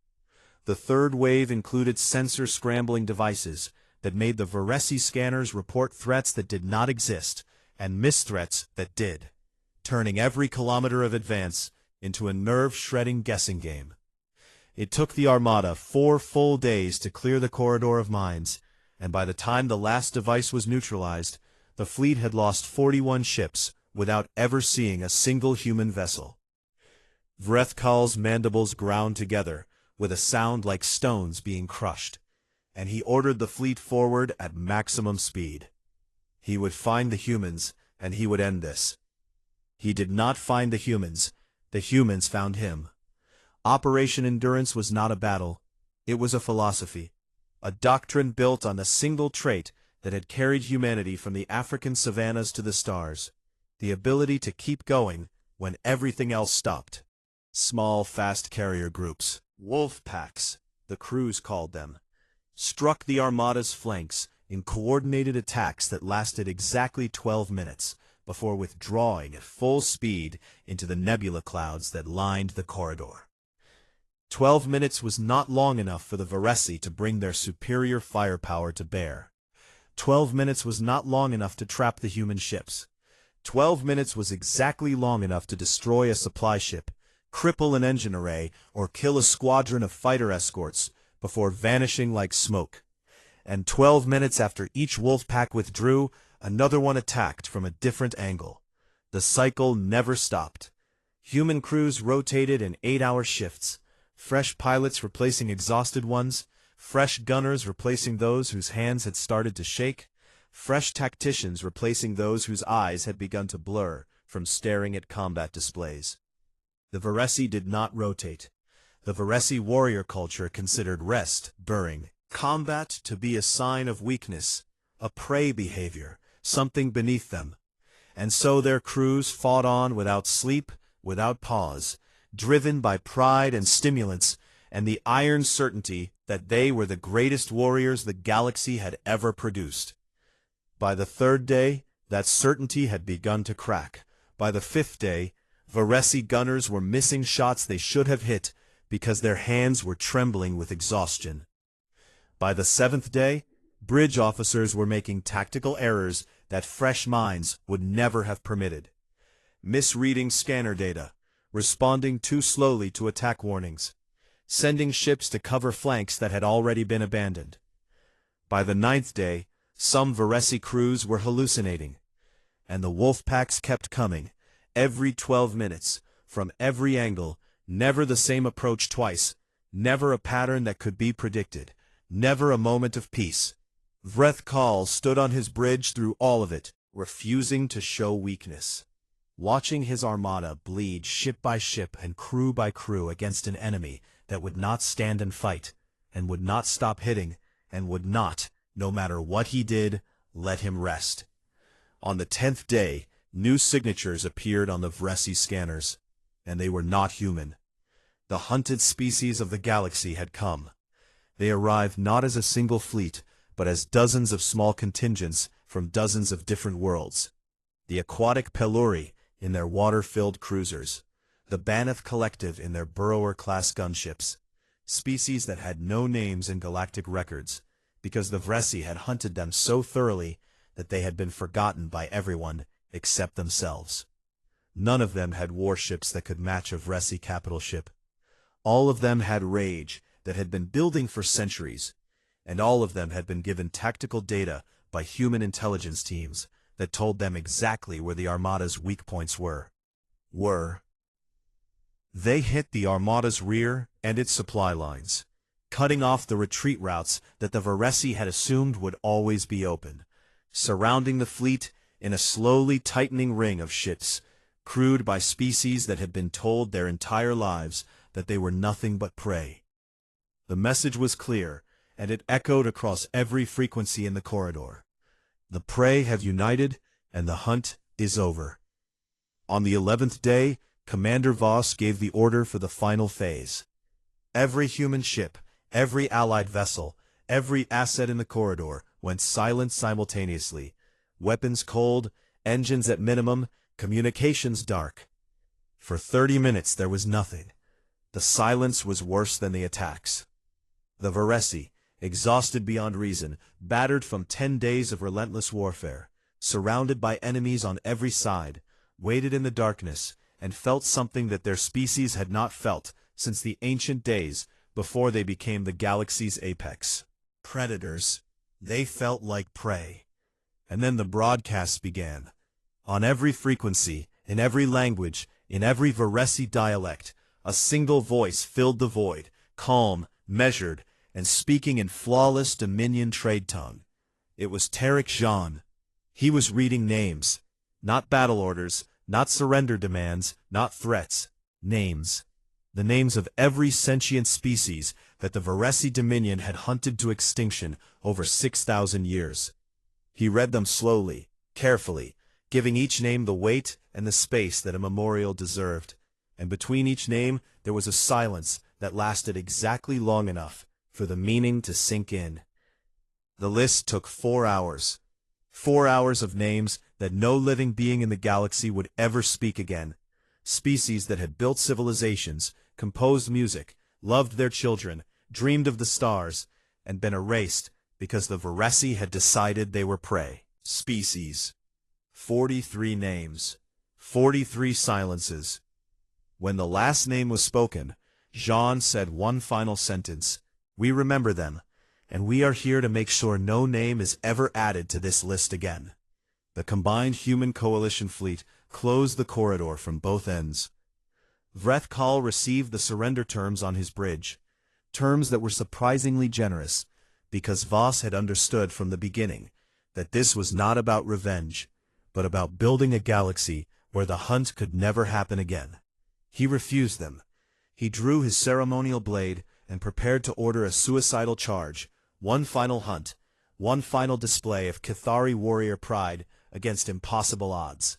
The third wave included sensor scrambling devices that made the Varesi scanners report threats that did not exist and miss threats that did, turning every kilometer of advance into a nerve-shredding guessing game. It took the Armada 4 full days to clear the corridor of mines, and by the time the last device was neutralized, the fleet had lost 41 ships without ever seeing a single human vessel. Vreth Kal's mandibles ground together with a sound like stones being crushed, and he ordered the fleet forward at maximum speed. He would find the humans, and he would end this. He did not find the humans found him. Operation Endurance was not a battle, it was a philosophy, a doctrine built on a single trait that had carried humanity from the African savannas to the stars, the ability to keep going when everything else stopped. Small, fast carrier groups, wolf packs, the crews called them, struck the Armada's flanks in coordinated attacks that lasted exactly 12 minutes before withdrawing at full speed into the nebula clouds that lined the corridor. 12 minutes was not long enough for the Varesi to bring their superior firepower to bear. 12 minutes was not long enough to trap the human ships. 12 minutes was exactly long enough to destroy a supply ship, cripple an engine array, or kill a squadron of fighter escorts before vanishing like smoke. And 12 minutes after each wolf pack withdrew, another one attacked from a different angle. The cycle never stopped. Human crews rotated in 8-hour shifts, fresh pilots replacing exhausted ones, fresh gunners replacing those whose hands had started to shake, fresh tacticians replacing those whose eyes had begun to blur from staring at combat displays. The Varesi did not rotate. The Varesi warrior culture considered rest during combat to be a sign of weakness, a prey behavior, something beneath them. And so their crews fought on without sleep, without pause, driven by pride and stimulants, and the iron certainty that they were the greatest warriors the galaxy had ever produced. By the 3rd day, that certainty had begun to crack. By the 5th day, Varesi gunners were missing shots they should have hit because their hands were trembling with exhaustion. By the 7th day, bridge officers were making tactical errors that fresh minds would never have permitted. Misreading scanner data, responding too slowly to attack warnings, sending ships to cover flanks that had already been abandoned. By the 9th day, some Varesi crews were hallucinating, and the wolf packs kept coming, every 12 minutes, from every angle, never the same approach twice, never a pattern that could be predicted, never a moment of peace. Vreth Kal stood on his bridge through all of it, refusing to show weakness, watching his armada bleed ship by ship and crew by crew against an enemy that would not stand and fight, and would not stop hitting, and would not, no matter what he did, let him rest. On the 10th day, new signatures appeared on the Vresi scanners, and they were not human. The hunted species of the galaxy had come. They arrived not as a single fleet, but as dozens of small contingents from dozens of different worlds. The aquatic Peluri in their water-filled cruisers, the Baneth Collective in their Burrower-class gunships, species that had no names in galactic records, because the Vresi had hunted them so thoroughly that they had been forgotten by everyone except themselves. None of them had warships that could match a Vresi capital ship. All of them had rage that had been building for centuries, and all of them had been given tactical data by human intelligence teams that told them exactly where the Armada's weak points were. They hit the Armada's rear and its supply lines, cutting off the retreat routes that the Vresi had assumed would always be open, surrounding the fleet in a slowly tightening ring of ships, crewed by species that had been told their entire lives that they were nothing but prey. The message was clear, and it echoed across every frequency in the corridor. The prey have united, and the hunt is over. On the 11th day, Commander Voss gave the order for the final phase. Every human ship, every allied vessel, every asset in the corridor went silent simultaneously, weapons cold, engines at minimum, communications dark. For 30 minutes there was nothing. The silence was worse than the attacks. The Vresi, exhausted beyond reason, battered from 10 days of relentless warfare, surrounded by enemies on every side, waited in the darkness, and felt something that their species had not felt since the ancient days before they became the galaxy's apex. Predators. They felt like prey. And then the broadcasts began. On every frequency, in every language, in every Vresi dialect, a single voice filled the void, calm, measured, and speaking in flawless Dominion trade tongue. It was Tarek Jean. He was reading names. Not battle orders, not surrender demands, not threats. Names. The names of every sentient species that the Vresi Dominion had hunted to extinction over 6,000 years. He read them slowly, carefully, giving each name the weight and the space that a memorial deserved. And between each name there was a silence that lasted exactly long enough for the meaning to sink in. The list took 4 hours. 4 hours of names that no living being in the galaxy would ever speak again. Species that had built civilizations, composed music, loved their children, dreamed of the stars, and been erased because the Vresi had decided they were prey. Species. 43 names. 43 silences. When the last name was spoken, Jean said one final sentence. We remember them, and we are here to make sure no name is ever added to this list again. The combined human coalition fleet closed the corridor from both ends. Vrethkal received the surrender terms on his bridge, terms that were surprisingly generous, because Voss had understood from the beginning that this was not about revenge, but about building a galaxy where the hunt could never happen again. He refused them. He drew his ceremonial blade and prepared to order a suicidal charge, one final hunt, one final display of Cathari warrior pride against impossible odds.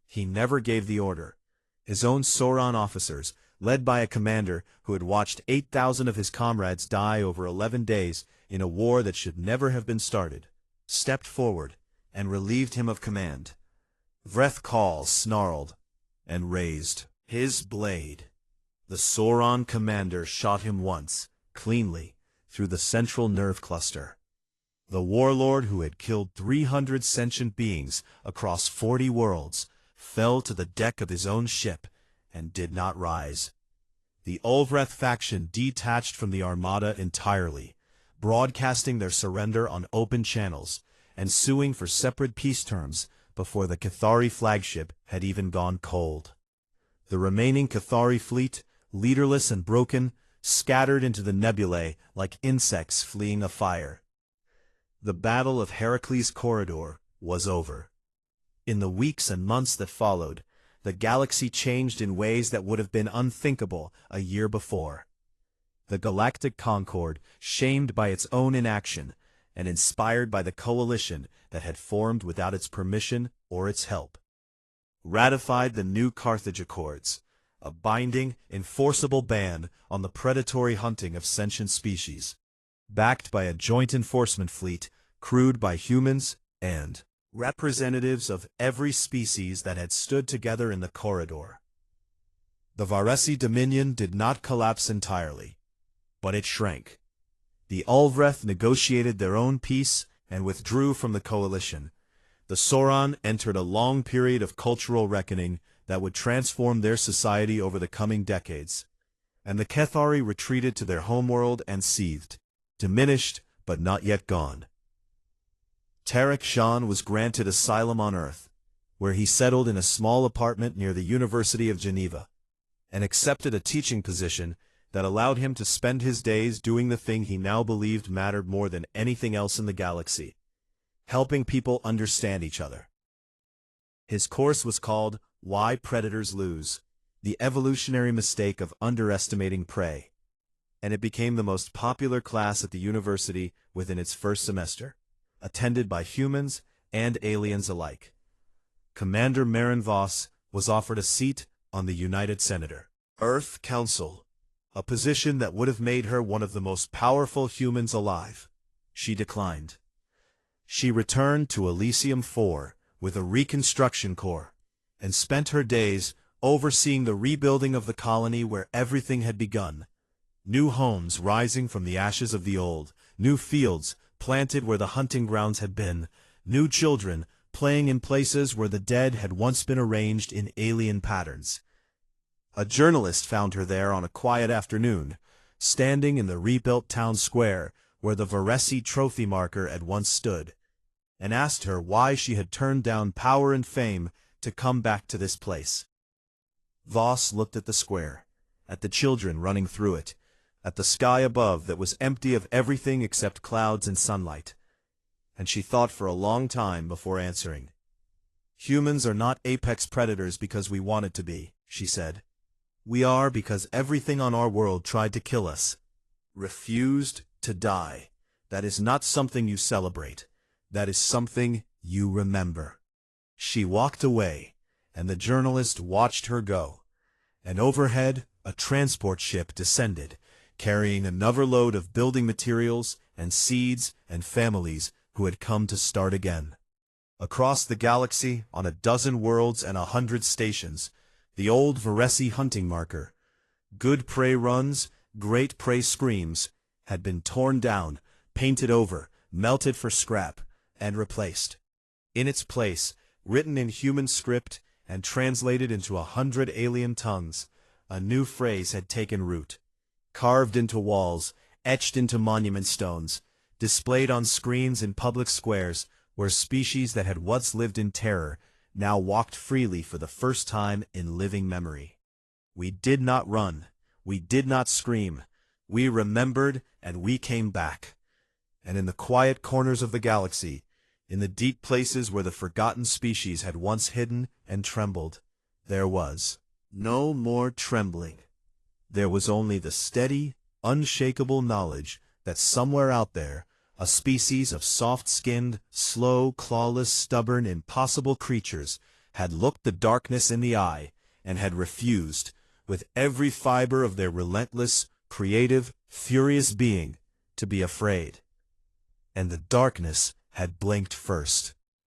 He never gave the order. His own Sauron officers, led by a commander who had watched 8,000 of his comrades die over 11 days in a war that should never have been started, stepped forward and relieved him of command. Vrethkal snarled and raised his blade. The Sauron commander shot him once, cleanly, through the central nerve cluster. The warlord who had killed 300 sentient beings across 40 worlds fell to the deck of his own ship and did not rise. The Ulvreth faction detached from the Armada entirely, broadcasting their surrender on open channels and suing for separate peace terms before the Cathari flagship had even gone cold. The remaining Cathari fleet, leaderless and broken, scattered into the nebulae like insects fleeing a fire. The Battle of Heracles' Corridor was over. In the weeks and months that followed, the galaxy changed in ways that would have been unthinkable a year before. The Galactic Concord, shamed by its own inaction, and inspired by the coalition that had formed without its permission or its help, ratified the New Carthage Accords, a binding, enforceable ban on the predatory hunting of sentient species, backed by a joint enforcement fleet crewed by humans and representatives of every species that had stood together in the corridor. The Varesi Dominion did not collapse entirely, but it shrank. The Ulvreth negotiated their own peace and withdrew from the coalition. The Sauron entered a long period of cultural reckoning that would transform their society over the coming decades, and the Kethari retreated to their homeworld and seethed, diminished but not yet gone. Tarek Shan was granted asylum on Earth, where he settled in a small apartment near the University of Geneva, and accepted a teaching position that allowed him to spend his days doing the thing he now believed mattered more than anything else in the galaxy: helping people understand each other. His course was called Why Predators Lose: The Evolutionary Mistake of Underestimating Prey, and it became the most popular class at the university within its first semester, attended by humans and aliens alike. Commander Marin Voss was offered a seat on the United Senator Earth Council, a position that would have made her one of the most powerful humans alive. She declined. She returned to Elysium 4 with a reconstruction corps, and spent her days overseeing the rebuilding of the colony where everything had begun. New homes rising from the ashes of the old, new fields planted where the hunting grounds had been, new children playing in places where the dead had once been arranged in alien patterns. A journalist found her there on a quiet afternoon, standing in the rebuilt town square where the Varesi trophy marker had once stood, and asked her why she had turned down power and fame to come back to this place. Voss looked at the square, at the children running through it, at the sky above that was empty of everything except clouds and sunlight, and she thought for a long time before answering. "Humans are not apex predators because we wanted to be," she said. "We are because everything on our world tried to kill us. Refused to die. That is not something you celebrate. That is something you remember." She walked away, and the journalist watched her go, and overhead a transport ship descended, carrying another load of building materials and seeds and families who had come to start again. Across the galaxy, on a dozen worlds and 100 stations, the old Varesi hunting marker, "Good prey runs, great prey screams," had been torn down, painted over, melted for scrap, and replaced. In its place, written in human script and translated into 100 alien tongues, a new phrase had taken root. Carved into walls, etched into monument stones, displayed on screens in public squares where species that had once lived in terror now walked freely for the first time in living memory. We did not run. We did not scream. We remembered, and we came back. And in the quiet corners of the galaxy, in the deep places where the forgotten species had once hidden and trembled, there was no more trembling. There was only the steady, unshakable knowledge that somewhere out there, a species of soft-skinned, slow, clawless, stubborn, impossible creatures had looked the darkness in the eye and had refused, with every fiber of their relentless, creative, furious being, to be afraid. And the darkness had blinked first.